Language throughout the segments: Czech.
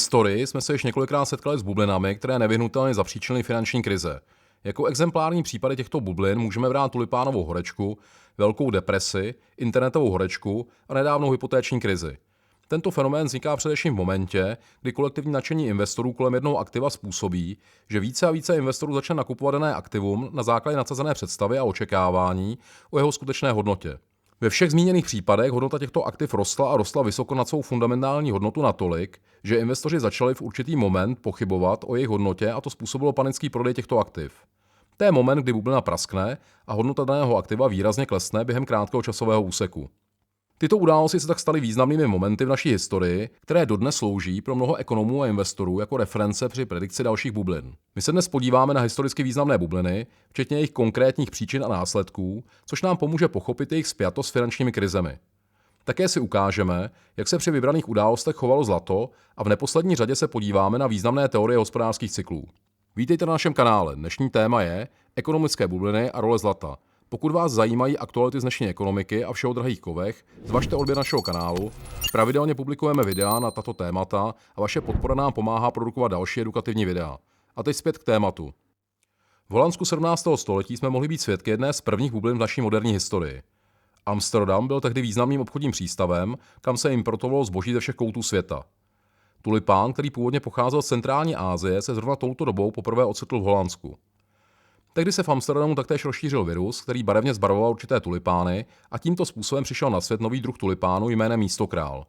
historii jsme se již několikrát setkali s bublinami, které nevyhnutelně zapříčinily finanční krize. Jako exemplární případy těchto bublin můžeme brát tulipánovou horečku, velkou depresi, internetovou horečku a nedávnou hypotéční krizi. Tento fenomén vzniká především v momentě, kdy kolektivní nadšení investorů kolem jednoho aktiva způsobí, že více a více investorů začne nakupovat dané aktivum na základě nadsazené představy a očekávání o jeho skutečné hodnotě. Ve všech zmíněných případech hodnota těchto aktiv rostla a rostla vysoko nad svou fundamentální hodnotu natolik, že investoři začali v určitý moment pochybovat o jejich hodnotě a to způsobilo panický prodej těchto aktiv. To je moment, kdy bublina praskne a hodnota daného aktiva výrazně klesne během krátkého časového úseku. Tyto události se tak staly významnými momenty v naší historii, které dodnes slouží pro mnoho ekonomů a investorů jako reference při predikci dalších bublin. My se dnes podíváme na historicky významné bubliny, včetně jejich konkrétních příčin a následků, což nám pomůže pochopit jejich spjatost s finančními krizemi. Také si ukážeme, jak se při vybraných událostech chovalo zlato a v neposlední řadě se podíváme na významné teorie hospodářských cyklů. Vítejte na našem kanále. Dnešní téma je ekonomické bubliny a role zlata. Pokud vás zajímají aktuality z dnešní ekonomiky a vše o drahých kovech, zvažte odběr našeho kanálu. Pravidelně publikujeme videa na tato témata a vaše podpora nám pomáhá produkovat další edukativní videa. A teď zpět k tématu. V Holandsku 17. století jsme mohli být svědky jedné z prvních bublin v naší moderní historii. Amsterdam byl tehdy významným obchodním přístavem, kam se importovalo zboží ze všech koutů světa. Tulipán, který původně pocházel z centrální Asie, se zrovna touto dobou poprvé ocitl v Holandsku. Tehdy se v Amsterdamu taktéž rozšířil virus, který barevně zbarvoval určité tulipány a tímto způsobem přišel na svět nový druh tulipánu jménem místokrál.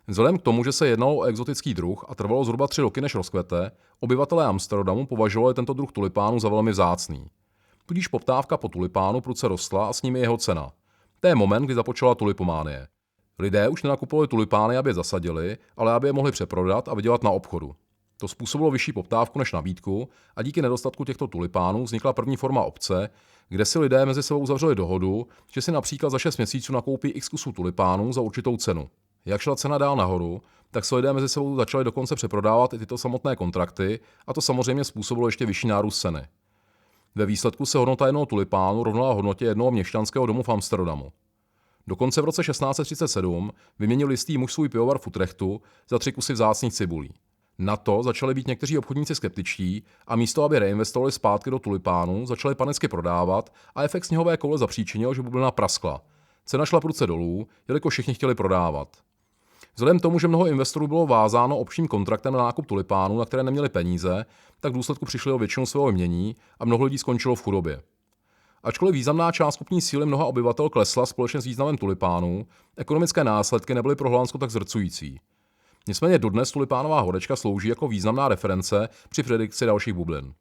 Vzhledem k tomu, že se jednalo o exotický druh a trvalo zhruba 3 roky, než rozkvete, obyvatelé Amsterdamu považovali tento druh tulipánu za velmi vzácný. Tudíž poptávka po tulipánu prudce rostla a s nimi jeho cena. To je moment, kdy započala tulipománie. Lidé už nenakupovali tulipány, aby je zasadili, ale aby je mohli přeprodat a vydělat na obchodu. To způsobilo vyšší poptávku než nabídku a díky nedostatku těchto tulipánů vznikla první forma opce, kde si lidé mezi sebou uzavřeli dohodu, že si například za 6 měsíců nakoupí x kusů tulipánů za určitou cenu. Jak šla cena dál nahoru, tak se lidé mezi sebou začali dokonce přeprodávat i tyto samotné kontrakty a to samozřejmě způsobilo ještě vyšší nárůst ceny. Ve výsledku se hodnota jednoho tulipánu rovnala hodnotě jednoho měšťanského domu v Amsterdamu. Dokonce v roce 1637 vyměnil jistý muž svůj pivovar v Utrechtu za 3 kusy vzácných cibulí. Na to začali být někteří obchodníci skeptičtí a místo, aby reinvestovali zpátky do tulipánů, začali panicky prodávat a efekt sněhové koule zapříčinil, že bublina praskla. Cena šla prudce dolů, jelikož všichni chtěli prodávat. Vzhledem k tomu, že mnoho investorů bylo vázáno občním kontraktem na nákup tulipánů, na které neměli peníze, tak v důsledku přišli o většinu svého jmění a mnoho lidí skončilo v chudobě. Ačkoliv významná část kupní síly mnoha obyvatel klesla společně s významem tulipánů, ekonomické následky nebyly pro Holandsko tak zdrcující. Nicméně dodnes tulipánová horečka slouží jako významná reference při predikci dalších bublin.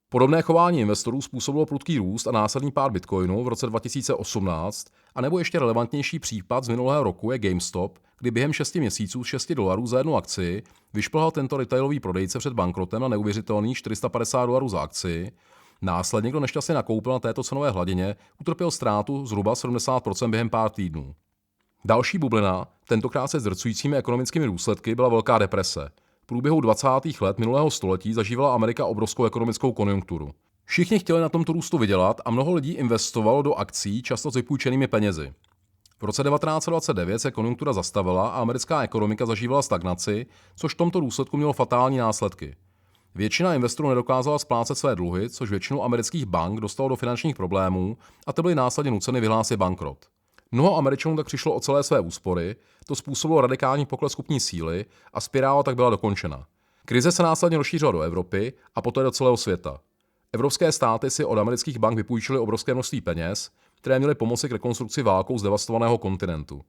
Podobné chování investorů způsobilo prudký růst a následný pád Bitcoinu v roce 2018, a nebo ještě relevantnější případ z minulého roku je GameStop, kdy během 6 měsíců z $6 za jednu akci vyšplhal tento retailový prodejce před bankrotem na neuvěřitelných $450 za akci. Následně, kdo nešťastně nakoupil na této cenové hladině, utrpěl ztrátu zhruba 70% během pár týdnů. Další bublina, tentokrát se zdrcujícími ekonomickými důsledky, byla Velká deprese. V průběhu 20. let minulého století zažívala Amerika obrovskou ekonomickou konjunkturu. Všichni chtěli na tomto růstu vydělat a mnoho lidí investovalo do akcí, často s vypůjčenými penězi. V roce 1929 se konjunktura zastavila a americká ekonomika zažívala stagnaci, což v tomto důsledku mělo fatální následky. Většina investorů nedokázala splácet své dluhy, což většinu amerických bank dostalo do finančních problémů a ty byly následně nuceny vyhlásit bankrot. Mnoho Američanů tak přišlo o celé své úspory, to způsobilo radikální pokles kupní síly a spirála tak byla dokončena. Krize se následně rozšířila do Evropy a poté do celého světa. Evropské státy si od amerických bank vypůjčily obrovské množství peněz, které měly pomoci k rekonstrukci válkou zdevastovaného kontinentu.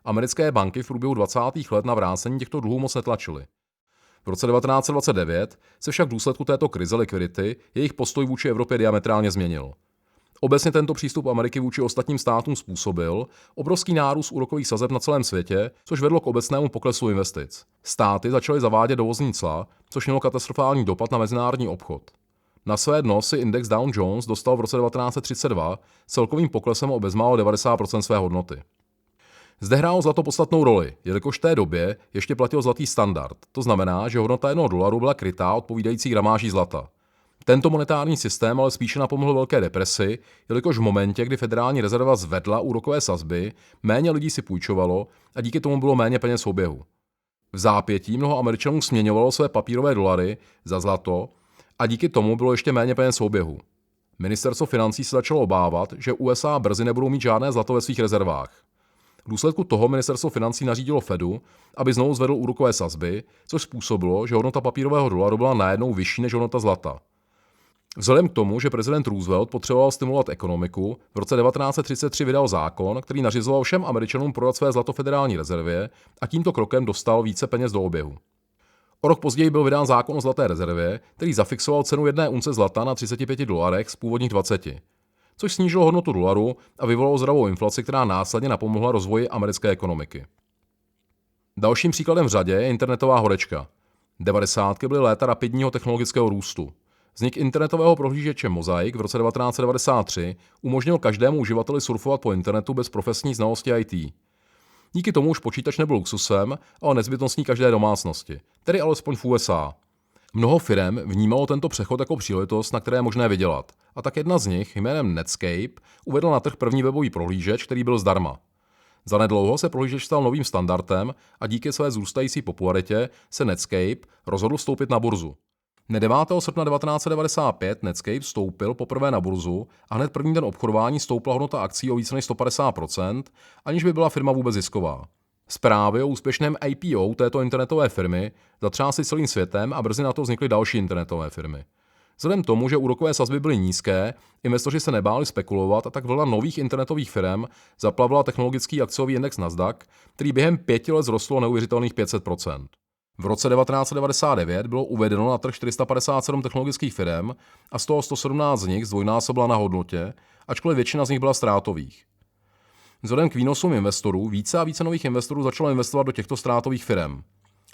Americké banky v průběhu 20. let na vrácení těchto dluhů moc netlačily. V roce 1929 se však v důsledku této krize likvidity jejich postoj vůči Evropě diametrálně změnil. Obecně tento přístup Ameriky vůči ostatním státům způsobil obrovský nárůst úrokových sazeb na celém světě, což vedlo k obecnému poklesu investic. Státy začaly zavádět dovozní cla, což mělo katastrofální dopad na mezinárodní obchod. Na své dno si index Dow Jones dostal v roce 1932 celkovým poklesem o bezmálo 90% své hodnoty. Zde hrálo zlato podstatnou roli, jelikož v té době ještě platil zlatý standard, to znamená, že hodnota $1 byla krytá odpovídající gramáží zlata. Tento monetární systém ale spíše napomohl Velké depresi, jelikož v momentě, kdy Federální rezerva zvedla úrokové sazby, méně lidí si půjčovalo a díky tomu bylo méně peněz v oběhu. V zápětí mnoho Američanů směňovalo své papírové dolary za zlato a díky tomu bylo ještě méně peněz v oběhu. Ministerstvo financí se začalo obávat, že USA brzy nebudou mít žádné zlato ve svých rezervách. V důsledku toho ministerstvo financí nařídilo Fedu, aby znovu zvedl úrokové sazby, což způsobilo, že hodnota papírového dolaru byla najednou vyšší než hodnota zlata. Vzhledem k tomu, že prezident Roosevelt potřeboval stimulovat ekonomiku, v roce 1933 vydal zákon, který nařizoval všem Američanům prodat své zlato Federální rezervě a tímto krokem dostal více peněz do oběhu. O rok později byl vydán zákon o zlaté rezervě, který zafixoval cenu jedné unce zlata na $35 z původních 20, což snížilo hodnotu dolaru a vyvolalo zdravou inflaci, která následně napomohla rozvoji americké ekonomiky. Dalším příkladem v řadě je internetová horečka. 90. byly léta rapidního technologického růstu. Vznik internetového prohlížeče Mosaic v roce 1993 umožnil každému uživateli surfovat po internetu bez profesní znalosti IT. Díky tomu už počítač nebyl luxusem, ale nezbytností každé domácnosti, tedy alespoň v USA. Mnoho firem vnímalo tento přechod jako příležitost, na které je možné vydělat, a tak jedna z nich jménem Netscape uvedla na trh první webový prohlížeč, který byl zdarma. Zanedlouho se prohlížeč stal novým standardem a díky své zrůstající popularitě se Netscape rozhodl vstoupit na burzu. Dne 9. srpna 1995 Netscape vstoupil poprvé na burzu a hned první den obchodování stoupla hodnota akcií o více než 150%, aniž by byla firma vůbec zisková. Zprávy o úspěšném IPO této internetové firmy zatřásly celým světem a brzy na to vznikly další internetové firmy. Vzhledem k tomu, že úrokové sazby byly nízké, investoři se nebáli spekulovat a tak vlna nových internetových firm zaplavila technologický akciový index Nasdaq, který během 5 let zrostlo neuvěřitelných 500%. V roce 1999 bylo uvedeno na trh 457 technologických firm a z toho 117 z nich zdvojnásobila na hodnotě, ačkoliv většina z nich byla ztrátových. Vzhledem k výnosům investorů více a více nových investorů začalo investovat do těchto ztrátových firm.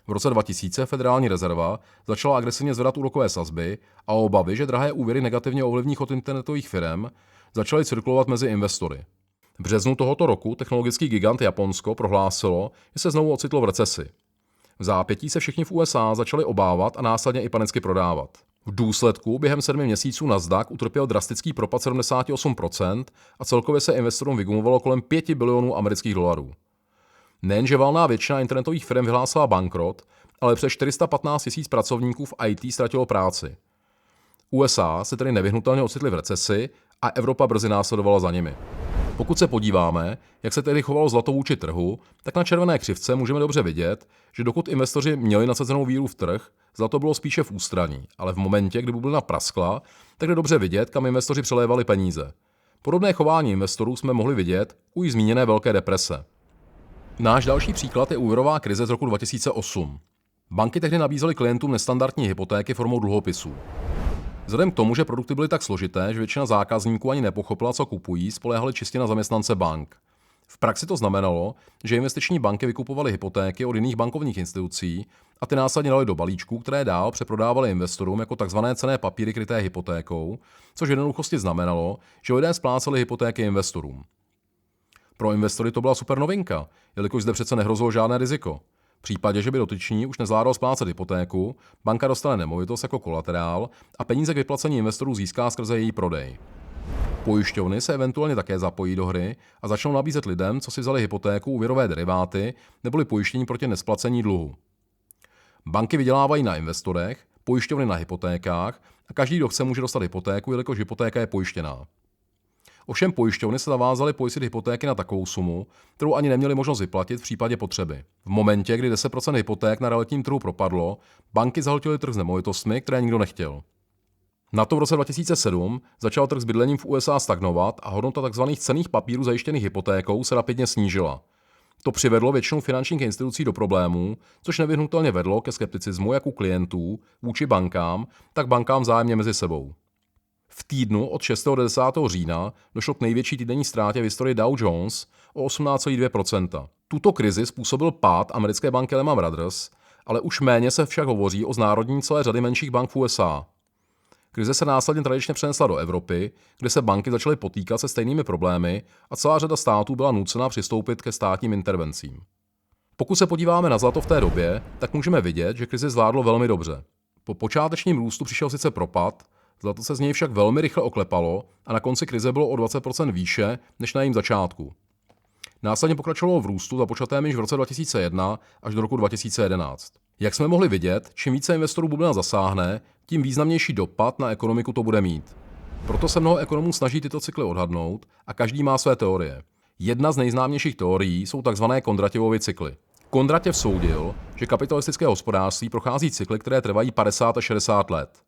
V roce 2000 Federální rezerva začala agresivně zvedat úrokové sazby a obavy, že drahé úvěry negativně ovlivní chod internetových firm, začaly cirkulovat mezi investory. V březnu tohoto roku technologický gigant Japonsko prohlásilo, že se znovu ocitlo v recesi. V zápětí se všichni v USA začali obávat a následně i panicky prodávat. V důsledku během 7 měsíců Nasdaq utrpěl drastický propad 78% a celkově se investorům vygumovalo kolem 5 bilionů amerických dolarů. Nejenže valná většina internetových firm vyhlásila bankrot, ale přes 415 000 pracovníků v IT ztratilo práci. USA se tedy nevyhnutelně ocitly v recesi a Evropa brzy následovala za nimi. Pokud se podíváme, jak se tedy chovalo zlato vůči trhu, tak na červené křivce můžeme dobře vidět, že dokud investoři měli nasazenou víru v trh, zlato bylo spíše v ústraní, ale v momentě, kdy bublina praskla, tak je dobře vidět, kam investoři přelévali peníze. Podobné chování investorů jsme mohli vidět u již zmíněné velké deprese. Náš další příklad je úvěrová krize z roku 2008. Banky tehdy nabízely klientům nestandardní hypotéky formou dluhopisů. Vzhledem k tomu, že produkty byly tak složité, že většina zákazníků ani nepochopila, co kupují, spoléhali čistě na zaměstnance bank. V praxi to znamenalo, že investiční banky vykupovaly hypotéky od jiných bankovních institucí a ty následně dali do balíčků, které dál přeprodávaly investorům jako tzv. Cenné papíry kryté hypotékou, což v jednoduchosti znamenalo, že lidé spláceli hypotéky investorům. Pro investory to byla super novinka, jelikož zde přece nehrozilo žádné riziko. V případě, že by dotyčný už nezvládal splácet hypotéku, banka dostane nemovitost jako kolaterál a peníze k vyplacení investorů získá skrze její prodej. Pojišťovny se eventuálně také zapojí do hry a začnou nabízet lidem, co si vzali hypotéku, úvěrové deriváty neboli pojištění proti nesplacení dluhu. Banky vydělávají na investorech, pojišťovny na hypotékách a každý, kdo chce, může dostat hypotéku, jelikož hypotéka je pojištěná. Ovšem pojišťovny se zavázaly pojistit hypotéky na takovou sumu, kterou ani neměly možnost vyplatit v případě potřeby. V momentě, kdy 10% hypoték na realitním trhu propadlo, banky zahltily trh s nemovitostmi, které nikdo nechtěl. Na to v roce 2007 začal trh s bydlením v USA stagnovat a hodnota tzv. Cenných papírů zajištěných hypotékou se rapidně snížila. To přivedlo většinu finančních institucí do problémů, což nevyhnutelně vedlo ke skepticismu jak u klientů vůči bankám, tak bankám vzájemně mezi sebou. V týdnu od 6. do 10. října došlo k největší týdenní ztrátě v historii Dow Jones o 18,2%. Tuto krizi způsobil pád americké banky Lehman Brothers, ale už méně se však hovoří o znárodnění celé řady menších bank v USA. Krize se následně tradičně přenesla do Evropy, kde se banky začaly potýkat se stejnými problémy a celá řada států byla nucena přistoupit ke státním intervencím. Pokud se podíváme na zlato v té době, tak můžeme vidět, že krizi zvládlo velmi dobře. Po počátečním růstu přišel sice propad, zlato se z něj však velmi rychle oklepalo a na konci krize bylo o 20% výše než na jejím začátku. Následně pokračovalo v růstu započatém již v roce 2001 až do roku 2011. Jak jsme mohli vidět, čím více investorů bublina zasáhne, tím významnější dopad na ekonomiku to bude mít. Proto se mnoho ekonomů snaží tyto cykly odhadnout a každý má své teorie. Jedna z nejznámějších teorií jsou tzv. Kondratěvovy cykly. Kondratěv soudil, že kapitalistické hospodářství prochází cykly, které trvají 50 až 60 let.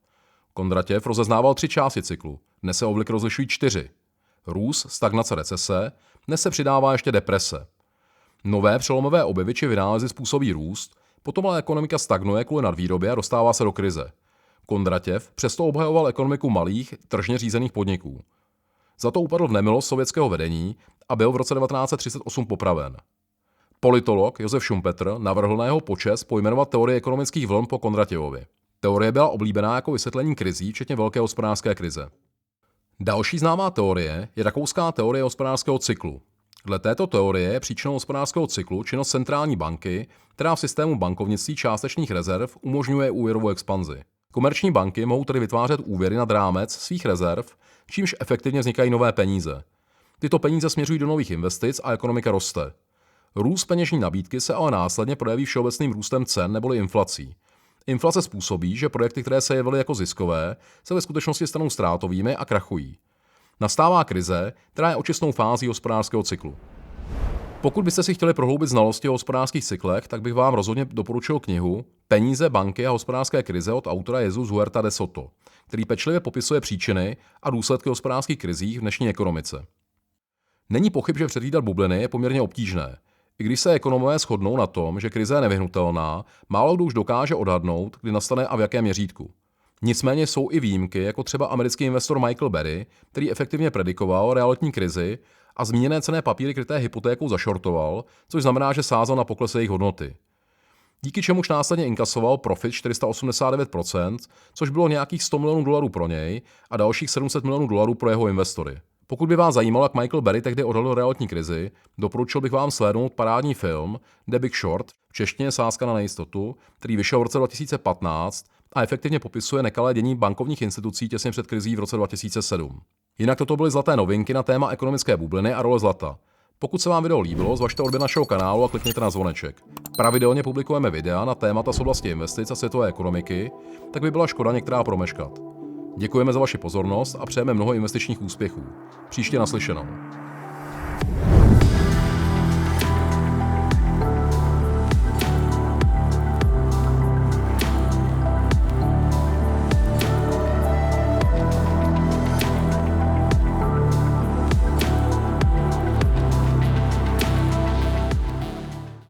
Kondratěv rozeznával 3 části cyklu, dnes se obvykle rozlišují 4. Růst, stagnace, recese, dnes se přidává ještě deprese. Nové přelomové objevy či vynálezy způsobí růst, potom ale ekonomika stagnuje kvůli nadvýrobě a dostává se do krize. Kondratěv přesto obhajoval ekonomiku malých, tržně řízených podniků. Za to upadl v nemilost sovětského vedení a byl v roce 1938 popraven. Politolog Josef Schumpeter navrhl na jeho počest pojmenovat teorii ekonomických vln po Kondratěvovi. Teorie byla oblíbená jako vysvětlení krizí, včetně velké hospodářské krize. Další známá teorie je rakouská teorie hospodářského cyklu. Dle této teorie je příčinou hospodářského cyklu činnost centrální banky, která v systému bankovnictví částečných rezerv umožňuje úvěrovou expanzi. Komerční banky mohou tedy vytvářet úvěry nad rámec svých rezerv, čímž efektivně vznikají nové peníze. Tyto peníze směřují do nových investic a ekonomika roste. Růst peněžní nabídky se ale následně projeví všeobecným růstem cen neboli inflací. Inflace způsobí, že projekty, které se jevily jako ziskové, se ve skutečnosti stanou ztrátovými a krachují. Nastává krize, která je očistnou fází hospodářského cyklu. Pokud byste si chtěli prohloubit znalosti o hospodářských cyklech, tak bych vám rozhodně doporučil knihu Peníze, banky a hospodářské krize od autora Jesus Huerta de Soto, který pečlivě popisuje příčiny a důsledky hospodářských krizí v dnešní ekonomice. Není pochyb, že předvídat bubliny je poměrně obtížné. I když se ekonomové shodnou na tom, že krize je nevyhnutelná, málo kdo už dokáže odhadnout, kdy nastane a v jakém měřítku. Nicméně jsou i výjimky, jako třeba americký investor Michael Burry, který efektivně predikoval realitní krizi a zmíněné cenné papíry kryté hypotékou zašortoval, což znamená, že sázal na pokles jejich hodnoty. Díky čemuž následně inkasoval profit 489%, což bylo nějakých $100 milionů pro něj a dalších $700 milionů pro jeho investory. Pokud by vás zajímalo, jak Michael Burry tehdy odhalil realitní krizi, doporučil bych vám slednout parádní film The Big Short, v češtině Sázka na nejistotu, který vyšel v roce 2015 a efektivně popisuje nekalé dění bankovních institucí těsně před krizí v roce 2007. Jinak toto byly zlaté novinky na téma ekonomické bubliny a role zlata. Pokud se vám video líbilo, zvažte odběr našeho kanálu a klikněte na zvoneček. Pravidelně publikujeme videa na témata z oblasti investic a světové ekonomiky, tak by byla škoda některá promeškat. Děkujeme za vaši pozornost a přejeme mnoho investičních úspěchů. Příště naslyšenou.